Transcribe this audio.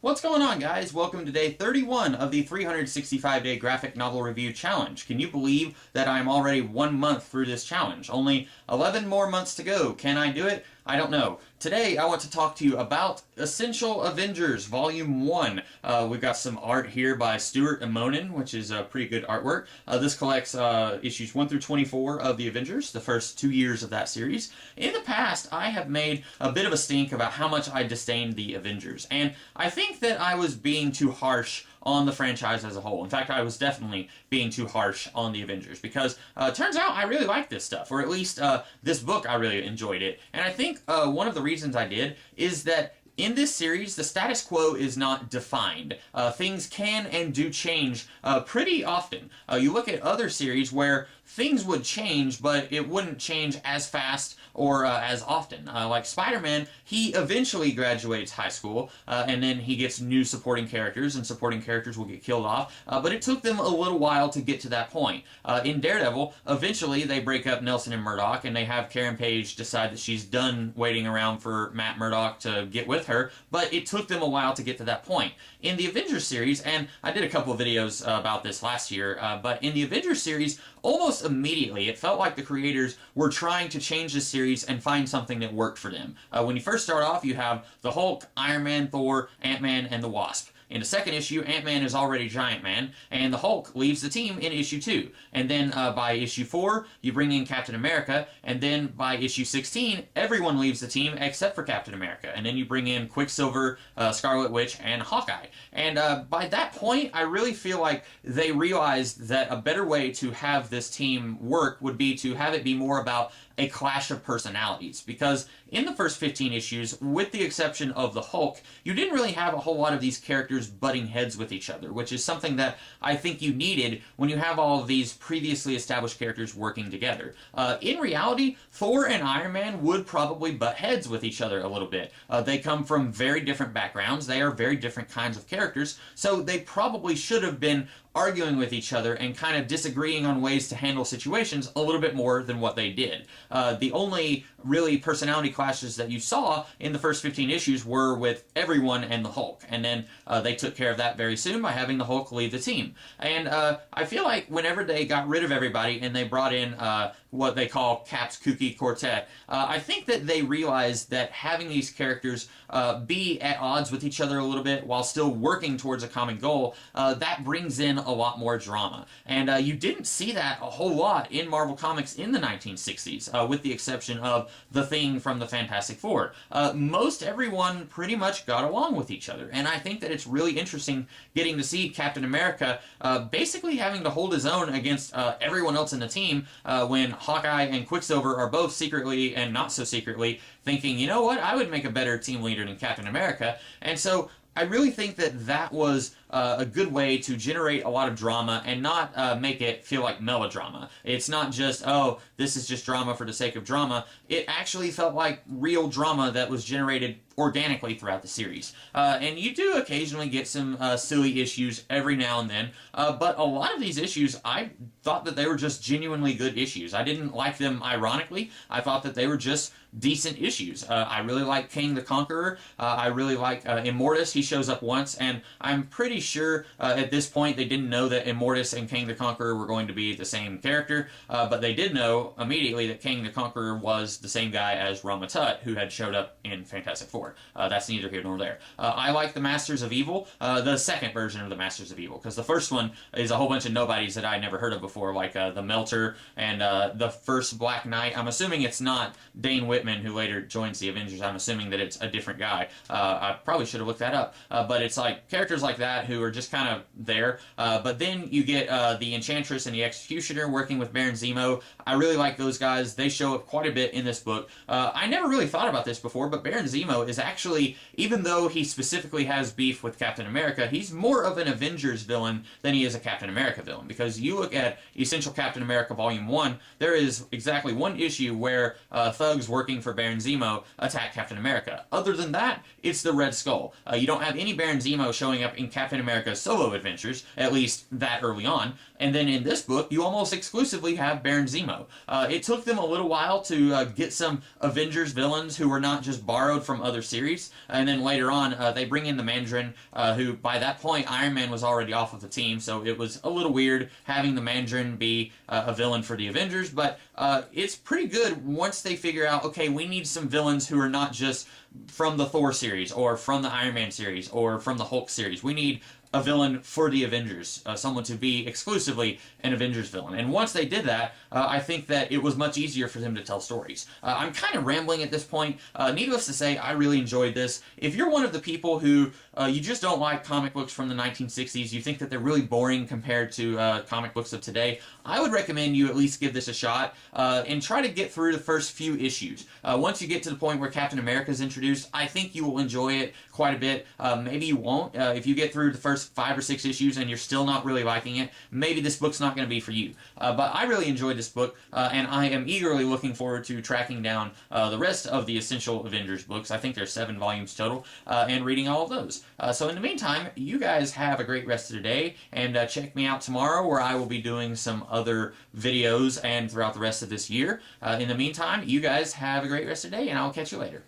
What's going on, guys? Welcome to day 31 of the 365-day graphic novel review challenge. Can you believe that I'm already 1 month through this challenge? Only 11 more months to go. Can I do it? I don't know. Today, I want to talk to you about Essential Avengers Volume 1. We've got some art here by Stuart Immonen, which is a pretty good artwork. This collects issues 1 through 24 of the Avengers, the first 2 years of that series. In the past, I have made a bit of a stink about how much I disdained the Avengers, and I think that I was being too harsh on the franchise as a whole. In fact, I was definitely being too harsh on the Avengers because it turns out I really like this stuff, or at least this book, I really enjoyed it. And I think one of the reasons I did is that in this series, the status quo is not defined. Things can and do change pretty often. You look at other series where things would change, but it wouldn't change as fast or as often. Like Spider-Man, he eventually graduates high school, and then he gets new supporting characters, and supporting characters will get killed off, but it took them a little while to get to that point. In Daredevil, eventually they break up Nelson and Murdock, and they have Karen Page decide that she's done waiting around for Matt Murdock to get with her, but it took them a while to get to that point. In the Avengers series, and I did a couple of videos about this last year, but in the Avengers series, almost immediately, it felt like the creators were trying to change the series and find something that worked for them. When you first start off, you have the Hulk, Iron Man, Thor, Ant-Man, and the Wasp. In the second issue, Ant-Man is already Giant Man, and the Hulk leaves the team in issue 2. And then by issue 4, you bring in Captain America, and then by issue 16, everyone leaves the team except for Captain America. And then you bring in Quicksilver, Scarlet Witch, and Hawkeye. And by that point, I really feel like they realized that a better way to have this team work would be to have it be more about a clash of personalities, because in the first 15 issues, with the exception of the Hulk, you didn't really have a whole lot of these characters butting heads with each other, which is something that I think you needed when you have all of these previously established characters working together. In reality, Thor and Iron Man would probably butt heads with each other a little bit. They come from very different backgrounds, they are very different kinds of characters, so they probably should have been arguing with each other and kind of disagreeing on ways to handle situations a little bit more than what they did. The only really personality clashes that you saw in the first 15 issues were with everyone and the Hulk, and then they took care of that very soon by having the Hulk leave the team. And I feel like whenever they got rid of everybody and they brought in what they call Cap's Kooky Quartet, I think that they realized that having these characters be at odds with each other a little bit while still working towards a common goal, that brings in a lot more drama. And you didn't see that a whole lot in Marvel Comics in the 1960s, with the exception of the Thing from the Fantastic Four. Most everyone pretty much got along with each other, and I think that it's really interesting getting to see Captain America basically having to hold his own against everyone else in the team when Hawkeye and Quicksilver are both secretly and not so secretly thinking, you know what, I would make a better team leader than Captain America. And so I really think that that was a good way to generate a lot of drama and not make it feel like melodrama. It's not just, oh, this is just drama for the sake of drama. It actually felt like real drama that was generated organically throughout the series. And you do occasionally get some silly issues every now and then, but a lot of these issues, I thought that they were just genuinely good issues. I didn't like them ironically. I thought that they were just decent issues. I really like King the Conqueror. I really like Immortus. He shows up once, and I'm pretty sure at this point they didn't know that Immortus and King the Conqueror were going to be the same character, but they did know immediately that King the Conqueror was the same guy as Rama Tut, who had showed up in Fantastic Four. That's neither here nor there. I like the Masters of Evil, the second version of the Masters of Evil, because the first one is a whole bunch of nobodies that I never heard of before, like the Melter and the first Black Knight. I'm assuming it's not Dane Whitman, who later joins the Avengers. I'm assuming that it's a different guy. I probably should have looked that up, but it's like characters like that who are just kind of there. But then you get the Enchantress and the Executioner working with Baron Zemo. I really like those guys. They show up quite a bit in this book. I never really thought about this before, but Baron Zemo is actually, even though he specifically has beef with Captain America, he's more of an Avengers villain than he is a Captain America villain. Because you look at Essential Captain America Volume 1, there is exactly one issue where thugs working for Baron Zemo attack Captain America. Other than that, it's the Red Skull. You don't have any Baron Zemo showing up in Captain Captain America solo adventures, at least that early on. And then in this book, you almost exclusively have Baron Zemo. It took them a little while to get some Avengers villains who were not just borrowed from other series. And then later on, they bring in the Mandarin, who by that point, Iron Man was already off of the team. So it was a little weird having the Mandarin be a villain for the Avengers. But it's pretty good once they figure out, okay, we need some villains who are not just from the Thor series or from the Iron Man series or from the Hulk series. We need a villain for the Avengers, someone to be exclusively an Avengers villain. And once they did that, I think that it was much easier for them to tell stories. I'm kind of rambling at this point. Needless to say, I really enjoyed this. If you're one of the people who you just don't like comic books from the 1960s, you think that they're really boring compared to comic books of today, I would recommend you at least give this a shot and try to get through the first few issues. Once you get to the point where Captain America is introduced, I think you will enjoy it quite a bit. Maybe you won't. If you get through the first 5 or 6 issues and you're still not really liking it, maybe this book's not going to be for you. But I really enjoyed this book, and I am eagerly looking forward to tracking down the rest of the Essential Avengers books. I think there's 7 volumes total, and reading all of those. So in the meantime, you guys have a great rest of the day, and check me out tomorrow where I will be doing some other videos and throughout the rest of this year. In the meantime, you guys have a great rest of the day, and I'll catch you later.